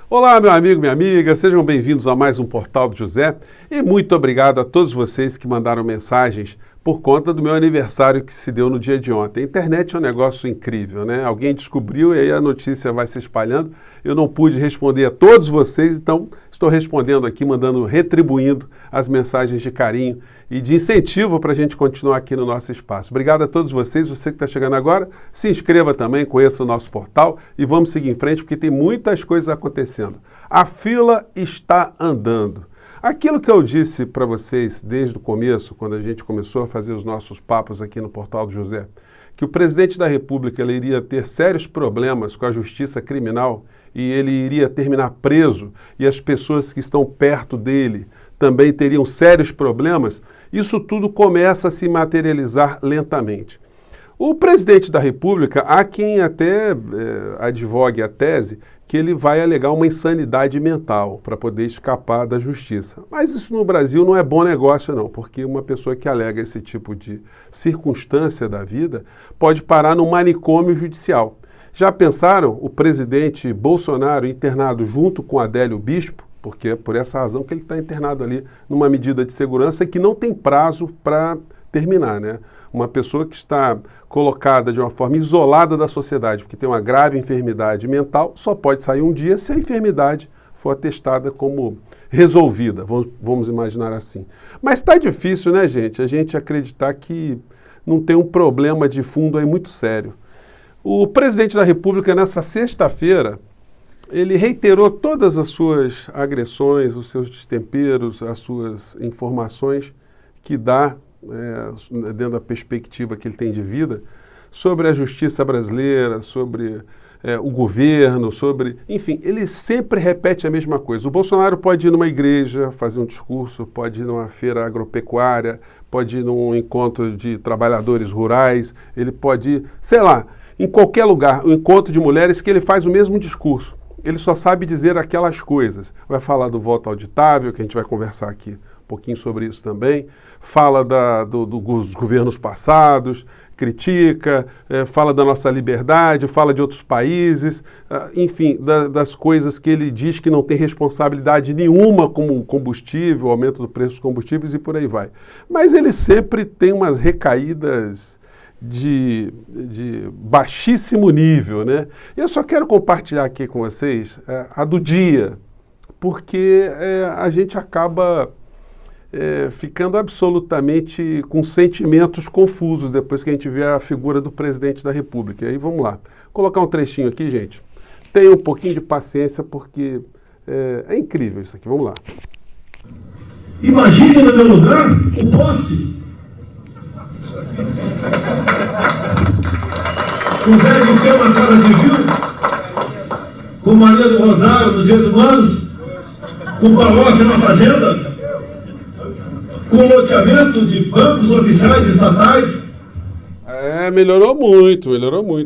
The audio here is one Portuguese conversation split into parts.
Olá, meu amigo, minha amiga, sejam bem-vindos a mais um Portal do José e muito obrigado a todos vocês que mandaram mensagens por conta do meu aniversário que se deu no dia de ontem. A internet é um negócio incrível, né? Alguém descobriu e aí a notícia vai se espalhando. Eu não pude responder a todos vocês, então estou respondendo aqui, retribuindo as mensagens de carinho e de incentivo para a gente continuar aqui no nosso espaço. Obrigado a todos vocês, você que está chegando agora, se inscreva também, conheça o nosso portal e vamos seguir em frente porque tem muitas coisas acontecendo. A fila está andando. Aquilo que eu disse para vocês desde o começo, quando a gente começou a fazer os nossos papos aqui no Portal do José, que o presidente da República ele iria ter sérios problemas com a justiça criminal e ele iria terminar preso e as pessoas que estão perto dele também teriam sérios problemas, isso tudo começa a se materializar lentamente. O presidente da República, há quem até advogue a tese que ele vai alegar uma insanidade mental para poder escapar da justiça. Mas isso no Brasil não é bom negócio não, porque uma pessoa que alega esse tipo de circunstância da vida pode parar no manicômio judicial. Já pensaram o presidente Bolsonaro internado junto com Adélio Bispo? Porque é por essa razão que ele está internado ali numa medida de segurança que não tem prazo para terminar, né? Uma pessoa que está colocada de uma forma isolada da sociedade, porque tem uma grave enfermidade mental, só pode sair um dia se a enfermidade for atestada como resolvida, vamos imaginar assim. Mas está difícil, né, gente? A gente acreditar que não tem um problema de fundo aí muito sério. O presidente da República, nessa sexta-feira, ele reiterou todas as suas agressões, os seus destemperos, as suas informações que dá dentro da perspectiva que ele tem de vida, sobre a justiça brasileira, sobre o governo, enfim, ele sempre repete a mesma coisa. O Bolsonaro pode ir numa igreja, fazer um discurso, pode ir numa feira agropecuária, pode ir num encontro de trabalhadores rurais, ele pode ir, sei lá, em qualquer lugar, um encontro de mulheres que ele faz o mesmo discurso. Ele só sabe dizer aquelas coisas. Vai falar do voto auditável, que a gente vai conversar aqui um pouquinho sobre isso também, fala dos governos passados, critica, fala da nossa liberdade, fala de outros países, enfim, das coisas que ele diz que não tem responsabilidade nenhuma como combustível, aumento do preço dos combustíveis e por aí vai. Mas ele sempre tem umas recaídas de baixíssimo nível, né? Eu só quero compartilhar aqui com vocês a do dia, porque a gente acaba ficando absolutamente com sentimentos confusos depois que a gente vê a figura do presidente da República. E aí vamos lá. Vou colocar um trechinho aqui, gente. Tenha um pouquinho de paciência, porque é incrível isso aqui. Vamos lá. Imagine no meu lugar o poste. O Zé Disseu na Casa Civil, com Maria do Rosário nos Direitos Humanos, com Palocci na Fazenda, com loteamento de bancos oficiais estatais. Melhorou muito.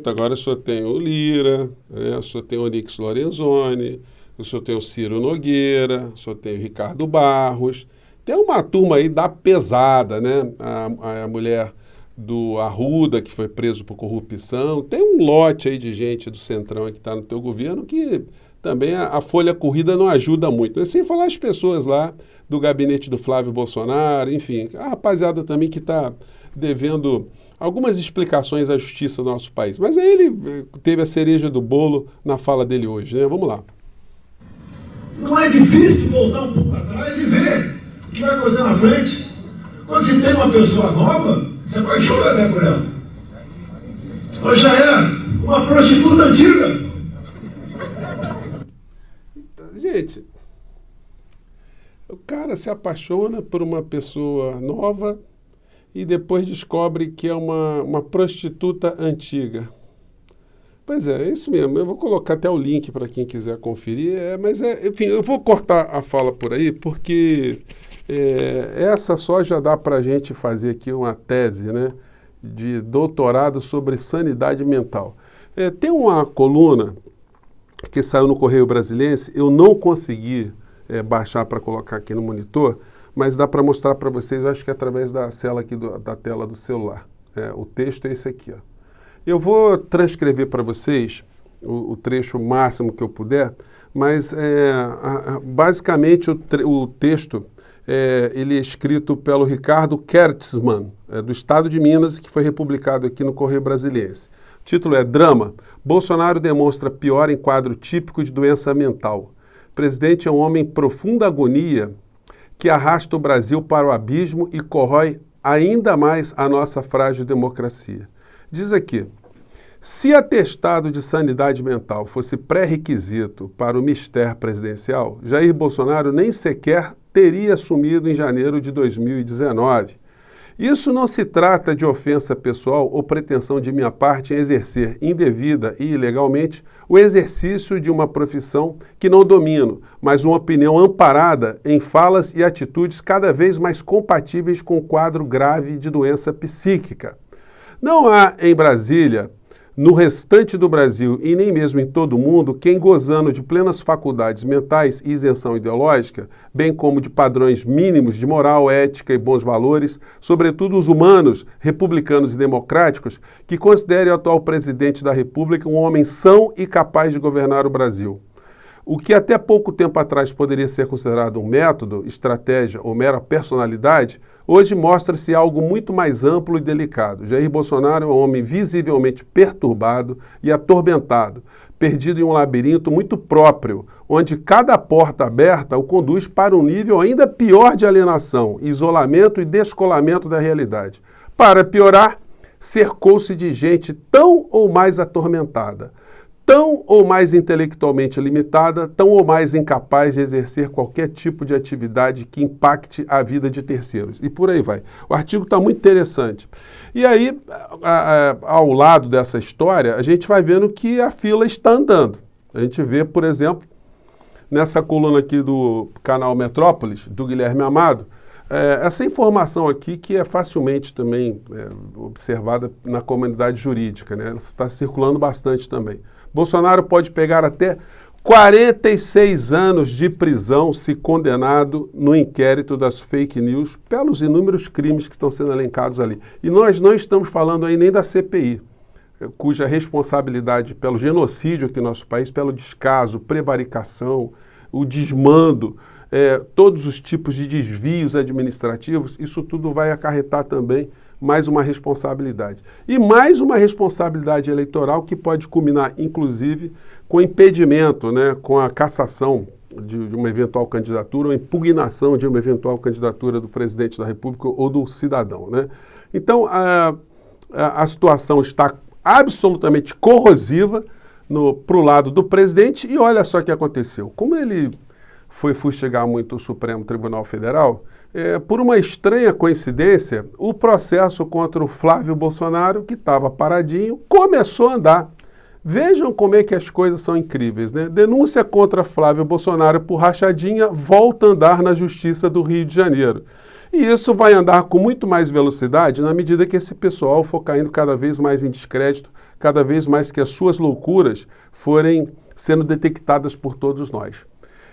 Agora o senhor tem o Lira, o senhor tem o Onyx Lorenzoni, o senhor tem o Ciro Nogueira, o senhor tem o Ricardo Barros. Tem uma turma aí da pesada, né? A mulher do Arruda, que foi preso por corrupção. Tem um lote aí de gente do Centrão que está no teu governo que também a folha corrida não ajuda muito, né? Sem falar as pessoas lá do gabinete do Flávio Bolsonaro, enfim, a rapaziada também que está devendo algumas explicações à justiça do nosso país. Mas aí ele teve a cereja do bolo na fala dele hoje, né? Vamos lá. Não é difícil voltar um pouco atrás e ver o que vai acontecer na frente. Quando se tem uma pessoa nova, você apaixona, né, por ela. Ela já é uma prostituta antiga. Gente, o cara se apaixona por uma pessoa nova e depois descobre que é uma prostituta antiga. Pois é isso mesmo. Eu vou colocar até o link para quem quiser conferir. Enfim, eu vou cortar a fala por aí porque essa só já dá para a gente fazer aqui uma tese, né, de doutorado sobre sanidade mental. Tem uma coluna que saiu no Correio Brasiliense, eu não consegui baixar para colocar aqui no monitor, mas dá para mostrar para vocês, acho que através da cela aqui da tela do celular. O texto é esse aqui, ó. Eu vou transcrever para vocês o trecho máximo que eu puder, mas basicamente o texto ele é escrito pelo Ricardo Kertzmann, do estado de Minas, que foi republicado aqui no Correio Brasiliense. O título é Drama. Bolsonaro demonstra pior em quadro típico de doença mental. O presidente é um homem em profunda agonia que arrasta o Brasil para o abismo e corrói ainda mais a nossa frágil democracia. Diz aqui, se atestado de sanidade mental fosse pré-requisito para o mistério presidencial, Jair Bolsonaro nem sequer teria assumido em janeiro de 2019. Isso não se trata de ofensa pessoal ou pretensão de minha parte em exercer indevida e ilegalmente o exercício de uma profissão que não domino, mas uma opinião amparada em falas e atitudes cada vez mais compatíveis com o quadro grave de doença psíquica. Não há em Brasília, no restante do Brasil e nem mesmo em todo o mundo, quem gozando de plenas faculdades mentais e isenção ideológica, bem como de padrões mínimos de moral, ética e bons valores, sobretudo os humanos, republicanos e democráticos, que considere o atual presidente da República um homem são e capaz de governar o Brasil. O que até pouco tempo atrás poderia ser considerado um método, estratégia ou mera personalidade, hoje mostra-se algo muito mais amplo e delicado. Jair Bolsonaro é um homem visivelmente perturbado e atormentado, perdido em um labirinto muito próprio, onde cada porta aberta o conduz para um nível ainda pior de alienação, isolamento e descolamento da realidade. Para piorar, cercou-se de gente tão ou mais atormentada, tão ou mais intelectualmente limitada, tão ou mais incapaz de exercer qualquer tipo de atividade que impacte a vida de terceiros. E por aí vai. O artigo está muito interessante. E aí, ao lado dessa história, a gente vai vendo que a fila está andando. A gente vê, por exemplo, nessa coluna aqui do canal Metrópolis, do Guilherme Amado, essa informação aqui que é facilmente também observada na comunidade jurídica, né? Ela está circulando bastante também. Bolsonaro pode pegar até 46 anos de prisão se condenado no inquérito das fake news pelos inúmeros crimes que estão sendo elencados ali. E nós não estamos falando aí nem da CPI, cuja responsabilidade pelo genocídio aqui no nosso país, pelo descaso, prevaricação, o desmando, todos os tipos de desvios administrativos, isso tudo vai acarretar também mais uma responsabilidade. E mais uma responsabilidade eleitoral que pode culminar, inclusive, com impedimento, né, com a cassação de uma eventual candidatura ou impugnação de uma eventual candidatura do presidente da República ou do cidadão, né? Então, a situação está absolutamente corrosiva para o lado do presidente e olha só o que aconteceu. Como ele foi fustigar muito o Supremo Tribunal Federal, por uma estranha coincidência, o processo contra o Flávio Bolsonaro, que estava paradinho, começou a andar. Vejam como é que as coisas são incríveis, né? Denúncia contra Flávio Bolsonaro por rachadinha volta a andar na Justiça do Rio de Janeiro. E isso vai andar com muito mais velocidade na medida que esse pessoal for caindo cada vez mais em descrédito, cada vez mais que as suas loucuras forem sendo detectadas por todos nós.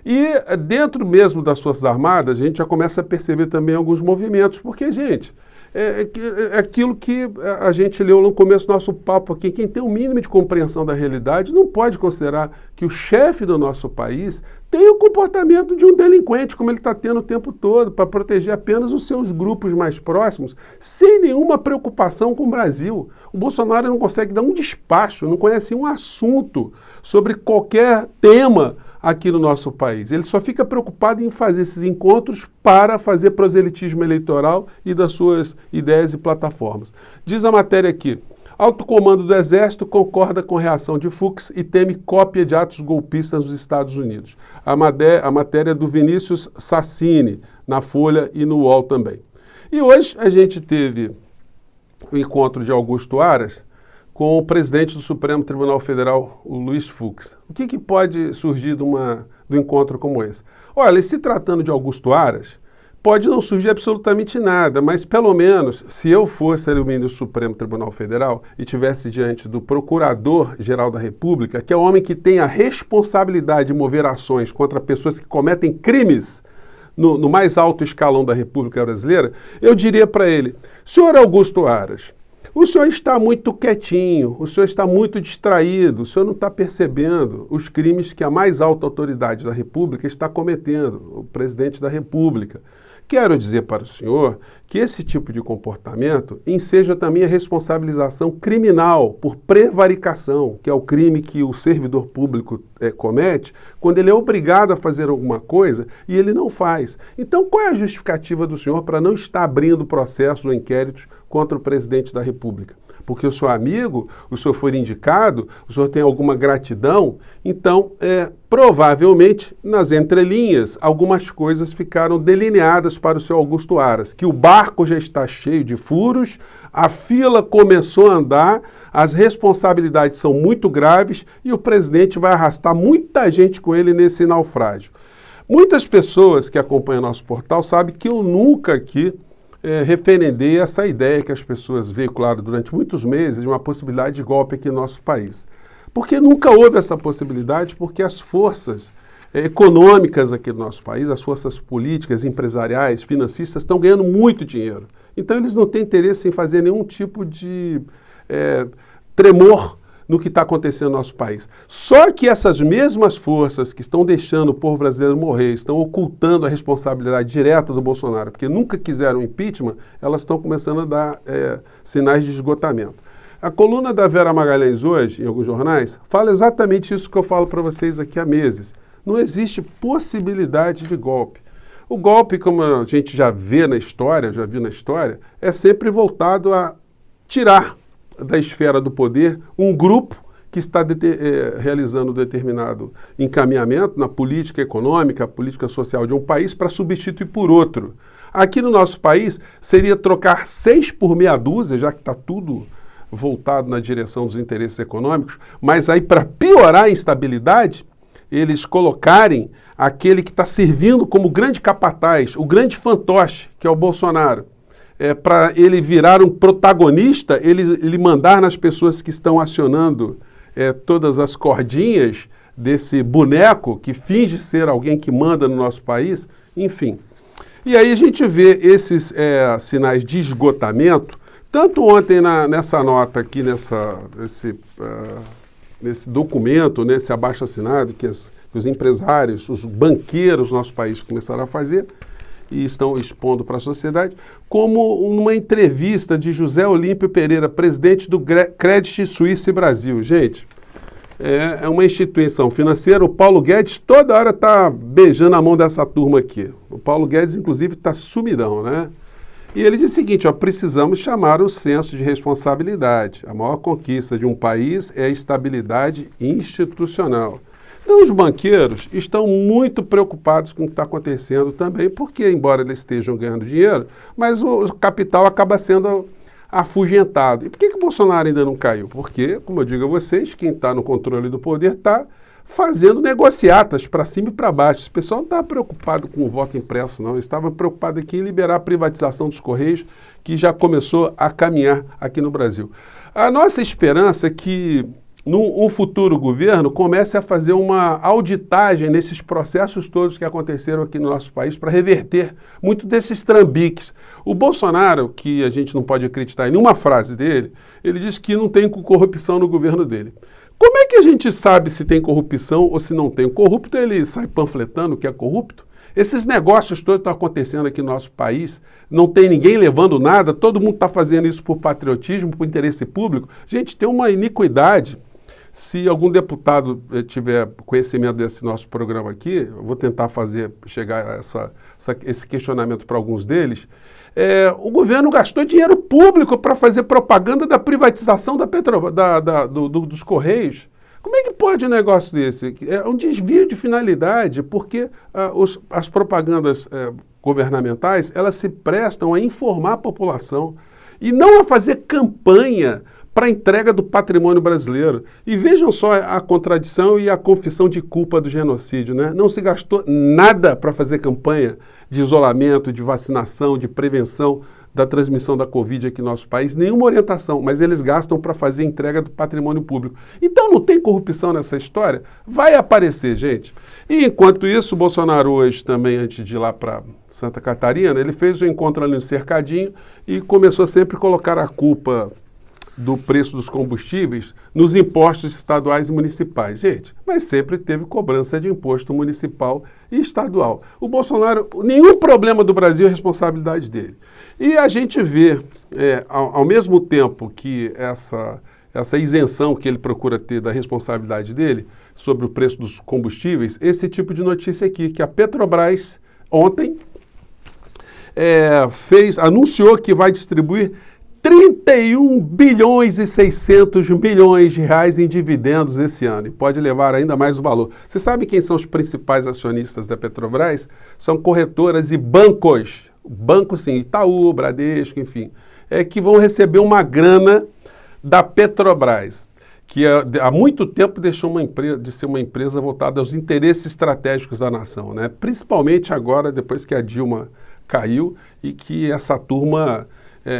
E dentro mesmo das Forças Armadas, a gente já começa a perceber também alguns movimentos, porque, gente, é aquilo que a gente leu no começo do nosso papo aqui, quem tem o mínimo de compreensão da realidade não pode considerar que o chefe do nosso país tem o comportamento de um delinquente, como ele está tendo o tempo todo, para proteger apenas os seus grupos mais próximos, sem nenhuma preocupação com o Brasil. O Bolsonaro não consegue dar um despacho, não conhece um assunto sobre qualquer tema aqui no nosso país. Ele só fica preocupado em fazer esses encontros para fazer proselitismo eleitoral e das suas ideias e plataformas. Diz a matéria aqui, alto comando do Exército concorda com reação de Fux e teme cópia de atos golpistas nos Estados Unidos. A matéria é do Vinícius Sassini, na Folha e no UOL também. E hoje a gente teve o encontro de Augusto Aras com o presidente do Supremo Tribunal Federal, o Luiz Fux. O que pode surgir do encontro como esse? Olha, se tratando de Augusto Aras, pode não surgir absolutamente nada, mas pelo menos, se eu fosse o ministro do Supremo Tribunal Federal e estivesse diante do Procurador-Geral da República, que é o homem que tem a responsabilidade de mover ações contra pessoas que cometem crimes no mais alto escalão da República Brasileira, eu diria para ele, senhor Augusto Aras, O senhor está muito quietinho, o senhor está muito distraído, o senhor não está percebendo os crimes que a mais alta autoridade da República está cometendo, o presidente da República. Quero dizer para o senhor que esse tipo de comportamento enseja também a responsabilização criminal por prevaricação, que é o crime que o servidor público comete quando ele é obrigado a fazer alguma coisa e ele não faz. Então, qual é a justificativa do senhor para não estar abrindo processos ou inquéritos contra o presidente da República? Porque o seu amigo, o senhor foi indicado, o senhor tem alguma gratidão, então, provavelmente, nas entrelinhas, algumas coisas ficaram delineadas para o seu Augusto Aras, que o barco já está cheio de furos, a fila começou a andar, as responsabilidades são muito graves e o presidente vai arrastar muita gente com ele nesse naufrágio. Muitas pessoas que acompanham nosso portal sabem que eu nunca aqui referendei essa ideia que as pessoas veicularam durante muitos meses de uma possibilidade de golpe aqui no nosso país. Porque nunca houve essa possibilidade, porque as forças econômicas aqui do nosso país, as forças políticas, empresariais, financistas, estão ganhando muito dinheiro. Então eles não têm interesse em fazer nenhum tipo de tremor no que está acontecendo no nosso país. Só que essas mesmas forças que estão deixando o povo brasileiro morrer, estão ocultando a responsabilidade direta do Bolsonaro, porque nunca quiseram impeachment, elas estão começando a dar sinais de esgotamento. A coluna da Vera Magalhães hoje, em alguns jornais, fala exatamente isso que eu falo para vocês aqui há meses. Não existe possibilidade de golpe. O golpe, como a gente já vê na história, já viu na história, é sempre voltado a tirar da esfera do poder um grupo que está realizando determinado encaminhamento na política econômica, política social de um país para substituir por outro. Aqui no nosso país seria trocar 6 por meia dúzia, já que está tudo voltado na direção dos interesses econômicos, mas aí para piorar a instabilidade, eles colocarem aquele que está servindo como grande capataz, o grande fantoche, que é o Bolsonaro. Para ele virar um protagonista, ele mandar nas pessoas que estão acionando todas as cordinhas desse boneco que finge ser alguém que manda no nosso país, enfim. E aí a gente vê esses sinais de esgotamento, tanto ontem nessa nota aqui, nesse documento, nesse abaixo-assinado que os empresários, os banqueiros do nosso país começaram a fazer, e estão expondo para a sociedade, como uma entrevista de José Olímpio Pereira, presidente do Credit Suisse Brasil. Gente, é uma instituição financeira, o Paulo Guedes toda hora está beijando a mão dessa turma aqui. O Paulo Guedes, inclusive, está sumidão, né? E ele diz o seguinte, precisamos chamar o senso de responsabilidade. A maior conquista de um país é a estabilidade institucional. Então, os banqueiros estão muito preocupados com o que está acontecendo também, porque, embora eles estejam ganhando dinheiro, mas o capital acaba sendo afugentado. E por que o Bolsonaro ainda não caiu? Porque, como eu digo a vocês, quem está no controle do poder está fazendo negociatas para cima e para baixo. O pessoal não estava preocupado com o voto impresso, não. Eles estavam preocupados aqui em liberar a privatização dos Correios, que já começou a caminhar aqui no Brasil. A nossa esperança é que num futuro governo comece a fazer uma auditagem nesses processos todos que aconteceram aqui no nosso país para reverter muito desses trambiques. O Bolsonaro, que a gente não pode acreditar em nenhuma frase dele, ele diz que não tem corrupção no governo dele. Como é que a gente sabe se tem corrupção ou se não tem? O corrupto, ele sai panfletando que é corrupto. Esses negócios todos estão acontecendo aqui no nosso país, não tem ninguém levando nada, todo mundo está fazendo isso por patriotismo, por interesse público. Gente, tem uma iniquidade. Se algum deputado tiver conhecimento desse nosso programa aqui, eu vou tentar chegar a esse questionamento para alguns deles. O governo gastou dinheiro público para fazer propaganda da privatização dos Correios. Como é que pode um negócio desse? É um desvio de finalidade, porque as propagandas governamentais, elas se prestam a informar a população e não a fazer campanha para a entrega do patrimônio brasileiro. E vejam só a contradição e a confissão de culpa do genocídio, né? Não se gastou nada para fazer campanha de isolamento, de vacinação, de prevenção da transmissão da Covid aqui no nosso país, nenhuma orientação, mas eles gastam para fazer entrega do patrimônio público. Então não tem corrupção nessa história? Vai aparecer, gente. E enquanto isso, o Bolsonaro hoje também, antes de ir lá para Santa Catarina, ele fez um encontro ali no Cercadinho e começou sempre a colocar a culpa do preço dos combustíveis nos impostos estaduais e municipais. Gente, mas sempre teve cobrança de imposto municipal e estadual. O Bolsonaro, nenhum problema do Brasil é responsabilidade dele. E a gente vê, ao mesmo tempo que essa isenção que ele procura ter da responsabilidade dele sobre o preço dos combustíveis, esse tipo de notícia aqui, que a Petrobras ontem anunciou que vai distribuir 31 bilhões e 600 milhões de reais em dividendos esse ano, e pode levar ainda mais o valor. Você sabe quem são os principais acionistas da Petrobras? São corretoras e bancos. Bancos, sim, Itaú, Bradesco, enfim, que vão receber uma grana da Petrobras, que há muito tempo deixou de ser uma empresa voltada aos interesses estratégicos da nação, né? Principalmente agora, depois que a Dilma caiu e que essa turma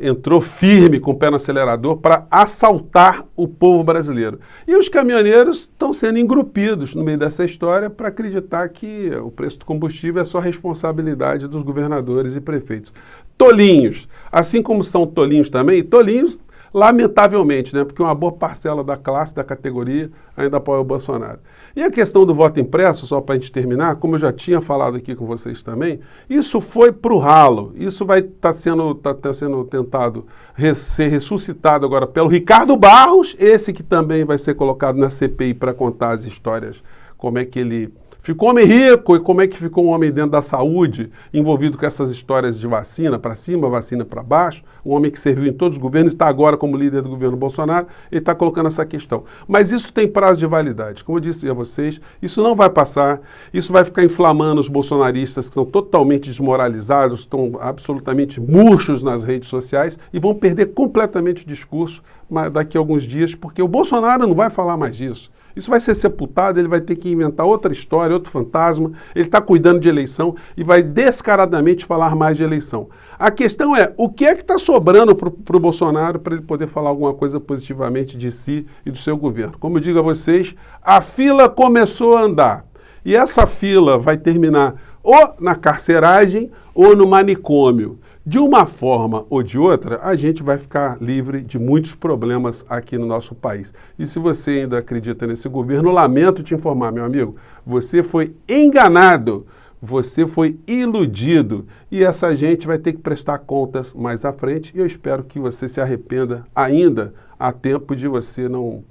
entrou firme com o pé no acelerador para assaltar o povo brasileiro. E os caminhoneiros estão sendo engrupidos no meio dessa história para acreditar que o preço do combustível é só responsabilidade dos governadores e prefeitos. Tolinhos, assim como são tolinhos também, tolinhos lamentavelmente, né? Porque uma boa parcela da classe, da categoria, ainda apoia o Bolsonaro. E a questão do voto impresso, só para a gente terminar, como eu já tinha falado aqui com vocês também, isso foi para o ralo. Isso vai estar sendo tentado ser ressuscitado agora pelo Ricardo Barros, esse que também vai ser colocado na CPI para contar as histórias, como é que ele ficou homem rico e como é que ficou um homem dentro da saúde, envolvido com essas histórias de vacina para cima, vacina para baixo, um homem que serviu em todos os governos, está agora como líder do governo Bolsonaro, ele está colocando essa questão. Mas isso tem prazo de validade. Como eu disse a vocês, isso não vai passar, isso vai ficar inflamando os bolsonaristas que estão totalmente desmoralizados, estão absolutamente murchos nas redes sociais e vão perder completamente o discurso daqui a alguns dias, porque o Bolsonaro não vai falar mais disso. Isso vai ser sepultado, ele vai ter que inventar outra história, outro fantasma, ele está cuidando de eleição e vai descaradamente falar mais de eleição. A questão é, o que é que está sobrando para o Bolsonaro para ele poder falar alguma coisa positivamente de si e do seu governo? Como eu digo a vocês, a fila começou a andar e essa fila vai terminar ou na carceragem ou no manicômio. De uma forma ou de outra, a gente vai ficar livre de muitos problemas aqui no nosso país. E se você ainda acredita nesse governo, lamento te informar, meu amigo, você foi enganado, você foi iludido e essa gente vai ter que prestar contas mais à frente e eu espero que você se arrependa ainda a tempo de você não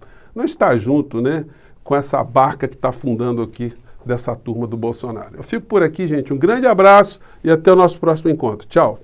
estar junto, né, com essa barca que está afundando aqui dessa turma do Bolsonaro. Eu fico por aqui, gente. Um grande abraço e até o nosso próximo encontro. Tchau!